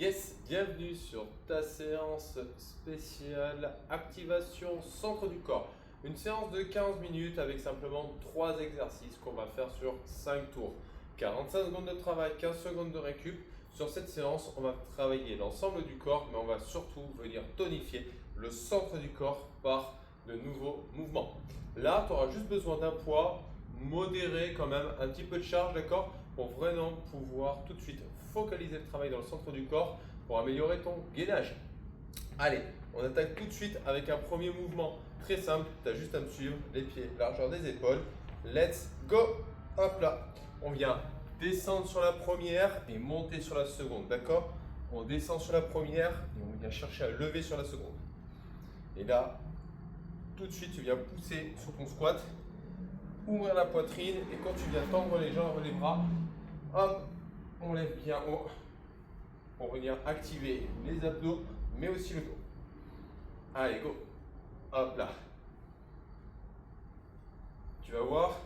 Yes, bienvenue sur ta séance spéciale activation centre du corps. Une séance de 15 minutes avec simplement 3 exercices qu'on va faire sur 5 tours. 45 secondes de travail, 15 secondes de récup. Sur cette séance, on va travailler l'ensemble du corps, mais on va surtout venir tonifier le centre du corps par de nouveaux mouvements. Là, tu auras juste besoin d'un poids modéré quand même, un petit peu de charge, d'accord, pour vraiment pouvoir tout de suite focaliser le travail dans le centre du corps pour améliorer ton gainage. Allez, on attaque tout de suite avec un premier mouvement très simple. Tu as juste à me suivre, les pieds, largeur des épaules. Let's go. Hop là. On vient descendre sur la première et monter sur la seconde, d'accord? On descend sur la première et on vient chercher à lever sur la seconde. Et là, tout de suite, tu viens pousser sur ton squat, ouvrir la poitrine et quand tu viens tendre les jambes, les bras, hop, on lève bien haut pour venir activer les abdos, mais aussi le dos. Allez, go. Hop là. Tu vas voir,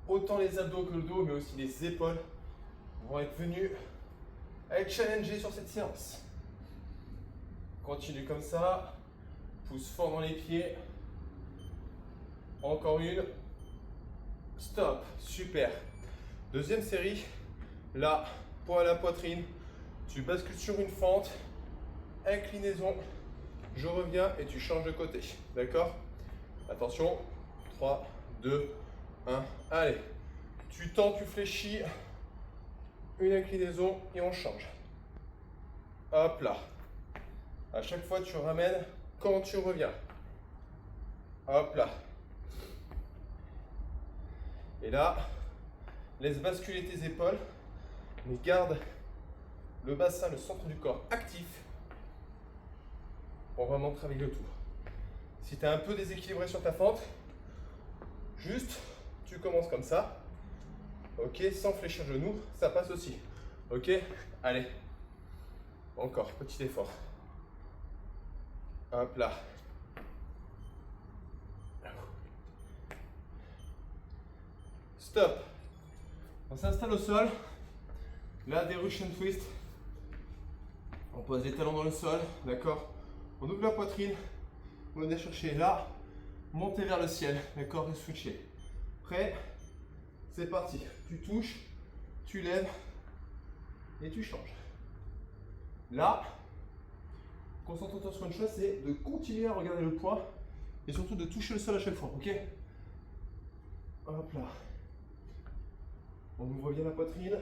autant les abdos que le dos, mais aussi les épaules vont être venus à être challengés sur cette séance. Continue comme ça. Pousse fort dans les pieds. Encore une. Stop. Super. Deuxième série. Là, poids à la poitrine. Tu bascules sur une fente. Inclinaison. Je reviens et tu changes de côté. D'accord? Attention. 3, 2, 1. Allez. Tu tends, tu fléchis. Une inclinaison et on change. Hop là. À chaque fois, tu ramènes quand tu reviens. Hop là. Et là, laisse basculer tes épaules, mais garde le bassin, le centre du corps actif pour vraiment travailler le tout. Si tu es un peu déséquilibré sur ta fente, juste, tu commences comme ça. Ok, sans fléchir le genou, ça passe aussi. Ok, allez. Encore, petit effort. Hop là. Stop. On s'installe au sol. Là, des Russian twist. On pose les talons dans le sol, d'accord? On ouvre la poitrine. On va venir chercher là. Monter vers le ciel, d'accord? Et switcher. Prêt? C'est parti. Tu touches, tu lèves et tu changes. Là, concentre-toi sur une chose, c'est de continuer à regarder le poids et surtout de toucher le sol à chaque fois, ok? Hop là. On ouvre bien la poitrine.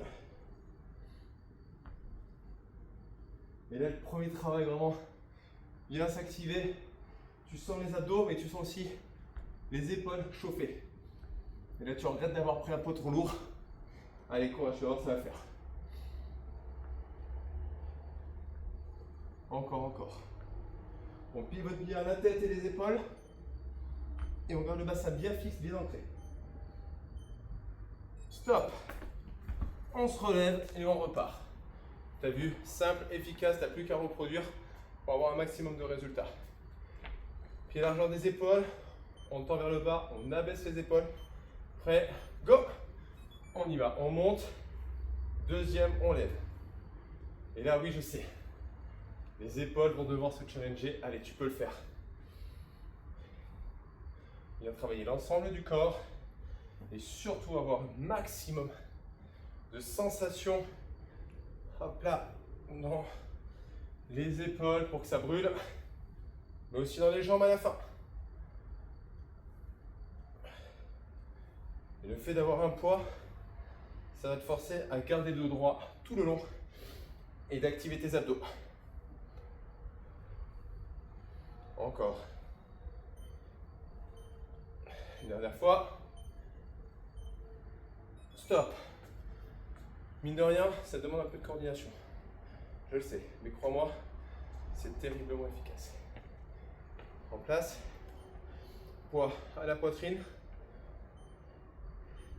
Et là, le premier travail vraiment vient s'activer. Tu sens les abdos, mais tu sens aussi les épaules chauffées. Et là, tu regrettes d'avoir pris un poids trop lourd. Allez, courage, tu vas voir, ça va faire. Encore, encore. On pivote bien la tête et les épaules. Et on garde le bassin bien fixe, bien ancré. Stop. On se relève et on repart. Tu as vu, simple, efficace, tu n'as plus qu'à reproduire pour avoir un maximum de résultats. Pied largeur des épaules, on tend vers le bas, on abaisse les épaules. Prêt, go. On y va, on monte. Deuxième, on lève. Et là, oui, je sais. Les épaules vont devoir se challenger. Allez, tu peux le faire. Bien travailler l'ensemble du corps et surtout avoir un maximum de sensations. Hop là, dans les épaules pour que ça brûle, mais aussi dans les jambes à la fin. Et le fait d'avoir un poids, ça va te forcer à garder le dos droit tout le long et d'activer tes abdos. Encore. Une dernière fois. Stop. Mine de rien, ça demande un peu de coordination. Je le sais, mais crois-moi, c'est terriblement efficace. En place. Poids à la poitrine.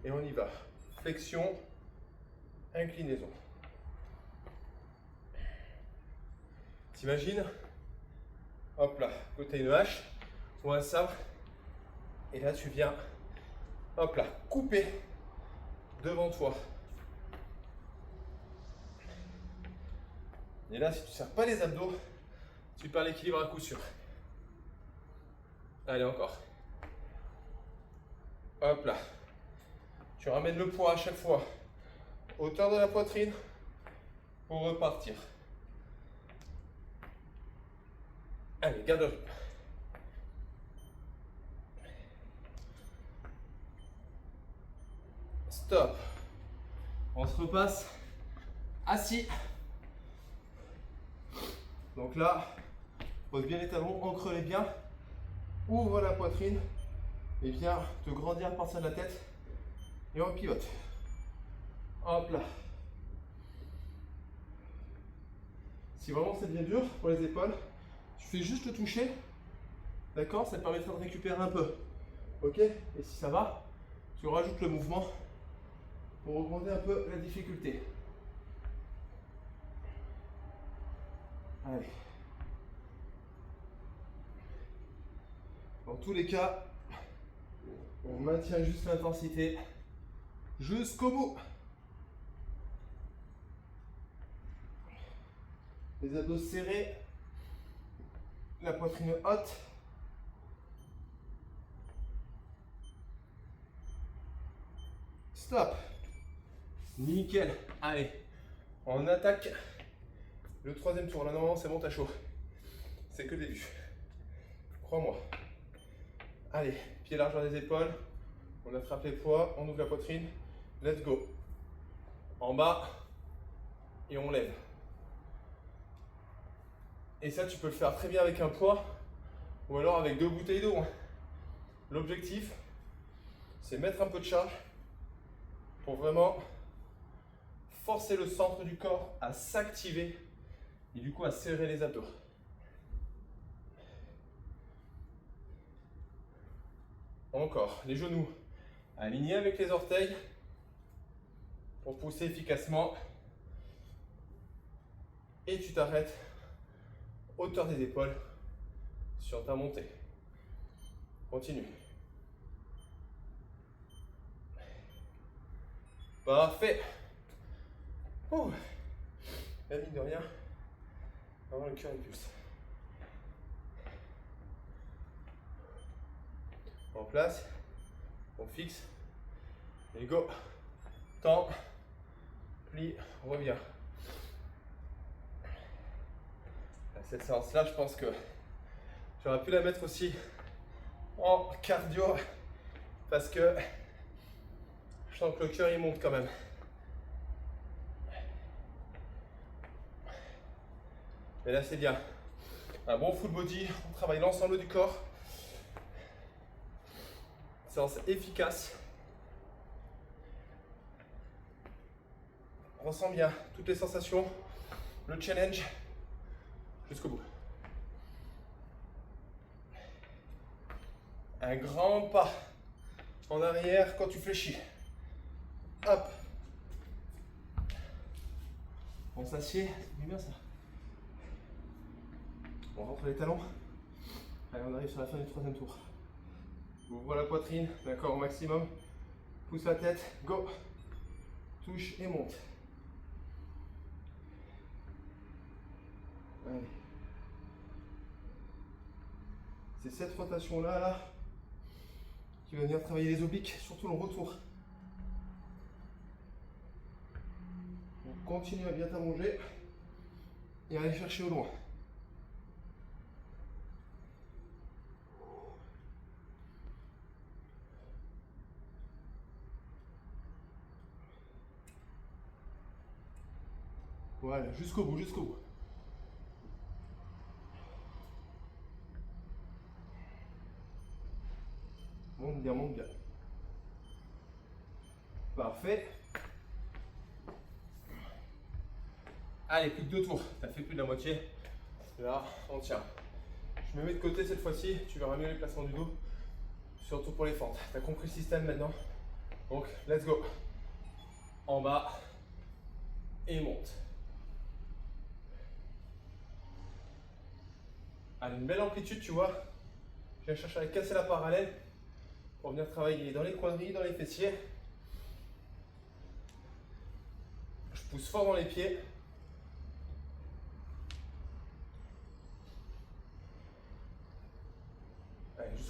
Et on y va. Flexion, inclinaison. T'imagines? Hop là, côté une hache ou un sabre. Et là, tu viens, hop là, couper devant toi. Et là, si tu ne serres pas les abdos, tu perds l'équilibre à coup sûr. Allez, encore. Hop là. Tu ramènes le poids à chaque fois. Hauteur de la poitrine pour repartir. Allez, garde le rythme. Stop. On se repasse assis. Donc là, pose bien les talons, ancre-les bien. Ouvre la poitrine et viens te grandir à partir de la tête. Et on pivote. Hop là. Si vraiment c'est bien dur pour les épaules, tu fais juste le toucher. D'accord? Ça te permettra de récupérer un peu. Ok? Et si ça va, tu rajoutes le mouvement pour augmenter un peu la difficulté. Allez. Dans tous les cas, on maintient juste l'intensité jusqu'au bout. Les abdos serrés, la poitrine haute. Stop. Nickel. Allez, on attaque le troisième tour. Là, normalement, c'est bon, t'as chaud. C'est que le début. Crois-moi. Allez, pied largeur des épaules. On attrape les poids, on ouvre la poitrine. Let's go. En bas. Et on lève. Et ça, tu peux le faire très bien avec un poids ou alors avec 2 bouteilles d'eau. L'objectif, c'est mettre un peu de charge pour vraiment forcer le centre du corps à s'activer et du coup à serrer les abdos. Encore, les genoux alignés avec les orteils pour pousser efficacement. Et tu t'arrêtes hauteur des épaules sur ta montée. Continue. Parfait. Ouh. La mine de rien, vraiment le cœur il pulse. En place, on fixe, et go. Tends, plie, revient. Cette séance-là, je pense que j'aurais pu la mettre aussi en cardio parce que je sens que le cœur il monte quand même. Mais là, c'est bien. Un bon full body, on travaille l'ensemble du corps. Séance efficace. On ressent bien toutes les sensations, le challenge jusqu'au bout. Un grand pas en arrière quand tu fléchis. Hop. On s'assied, c'est bien ça. On rentre les talons. Allez, on arrive sur la fin du troisième tour. Ouvre la poitrine, d'accord, au maximum. Pousse la tête, go. Touche et monte. Allez. C'est cette rotation-là, qui va venir travailler les obliques, surtout le retour. On continue à bien t'allonger et à aller chercher au loin. Voilà, jusqu'au bout, jusqu'au bout. Monte bien, monte bien. Parfait. Allez, plus que 2 tours. Tu as fait plus de la moitié. Là, on tient. Je me mets de côté cette fois-ci. Tu verras mieux les placements du dos. Surtout pour les fentes. Tu as compris le système maintenant. Donc, let's go. En bas. Et monte. Allez, une belle amplitude, tu vois. Je viens chercher à casser la parallèle pour venir travailler dans les quadrilles, dans les fessiers. Je pousse fort dans les pieds.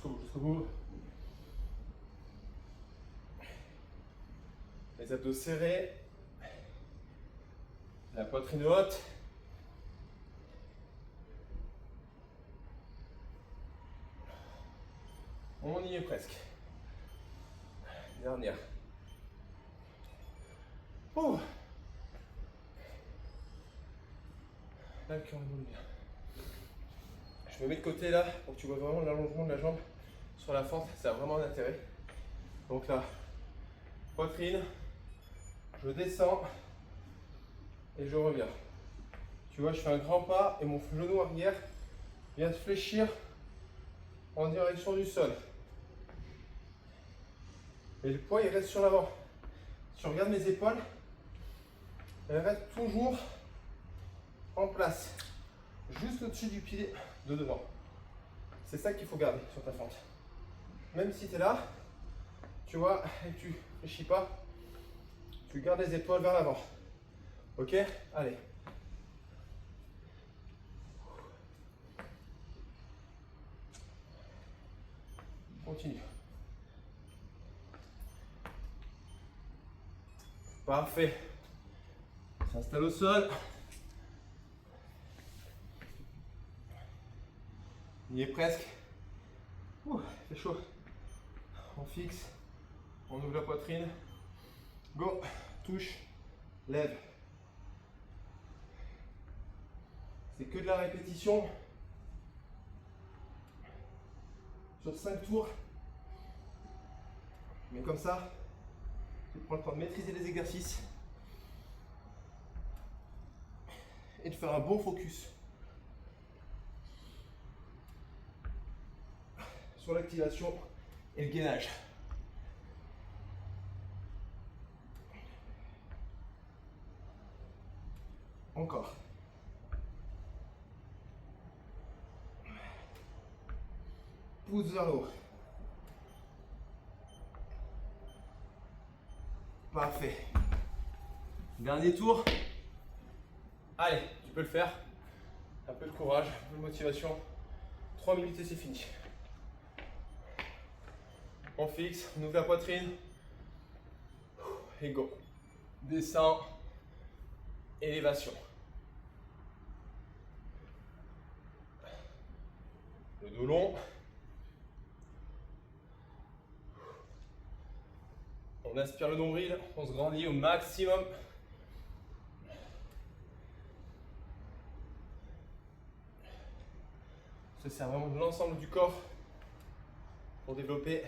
jusqu'au bout, jusqu'au bout. Les abdos serrés. La poitrine haute. On y est presque. Dernière. Ouh. Là, le cœur roule bien. Je me mets de côté là pour que tu vois vraiment l'allongement de la jambe sur la fente. Ça a vraiment un intérêt. Donc là, poitrine. Je descends et je reviens. Tu vois, je fais un grand pas et mon genou arrière vient se fléchir en direction du sol. Et le poids il reste sur l'avant. Si tu regardes mes épaules, elles restent toujours en place, juste au-dessus du pied de devant. C'est ça qu'il faut garder sur ta fente. Même si tu es là, tu vois, et tu ne fléchis pas, tu gardes les épaules vers l'avant. Ok? Allez. Continue. Parfait. S'installe au sol. Il y est presque. Ouh, c'est chaud. On fixe. On ouvre la poitrine. Go. Touche. Lève. C'est que de la répétition. Sur 5 tours. Mais comme ça, tu prends le temps de maîtriser les exercices et de faire un bon focus sur l'activation et le gainage. Encore. Pousse vers le haut. Parfait. Dernier tour. Allez, tu peux le faire. Un peu de courage, un peu de motivation. 3 minutes et c'est fini. On fixe, on ouvre la poitrine. Et go. Descend. Élévation. Le dos long. On aspire le nombril, on se grandit au maximum. On se sert vraiment de l'ensemble du corps pour développer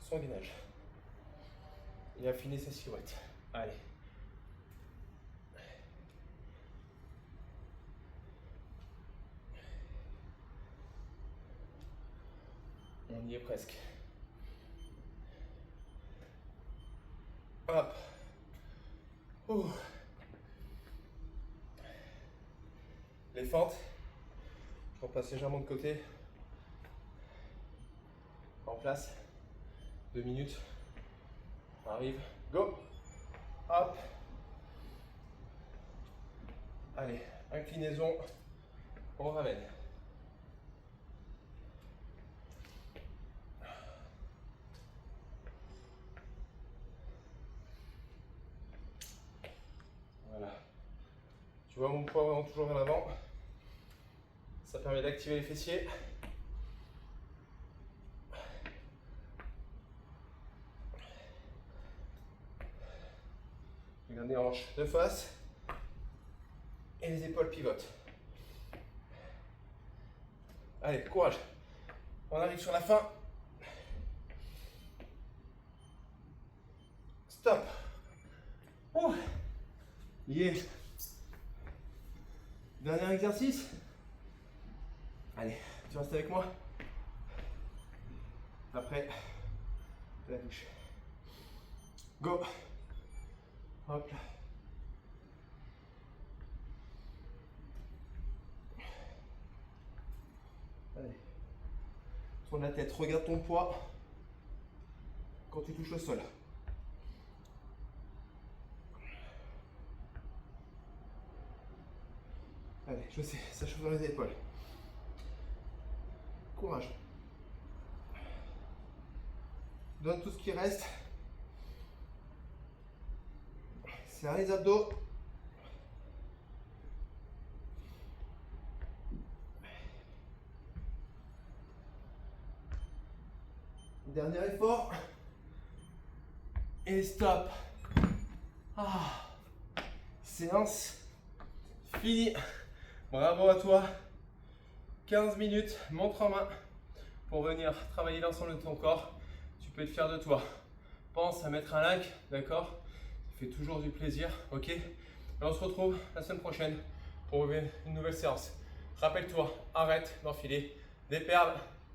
son gainage et affiner sa silhouette. Allez. On y est presque. Hop. Ouh. Les fentes. Je repasse légèrement de côté. En place. 2 minutes. On arrive. Go. Hop. Allez. Inclinaison. On ramène. Voilà. Tu vois mon poids vraiment toujours vers l'avant. Ça permet d'activer les fessiers. Je garde les hanches de face. Et les épaules pivotent. Allez, courage. On arrive sur la fin. Stop. Ouh. Yeah. Dernier exercice. Allez, tu restes avec moi. Après, la douche. Go. Hop là. Allez. Tourne la tête, regarde ton poids quand tu touches le sol. Allez, je sais, ça chauffe dans les épaules. Courage. Donne tout ce qui reste. Serre les abdos. Dernier effort. Et stop. Ah. Séance finie. Bravo à toi. 15 minutes, montre en main, pour venir travailler l'ensemble de ton corps. Tu peux être fier de toi. Pense à mettre un like, d'accord? Ça fait toujours du plaisir, ok? Et on se retrouve la semaine prochaine pour une nouvelle séance. Rappelle-toi, arrête d'enfiler des perles.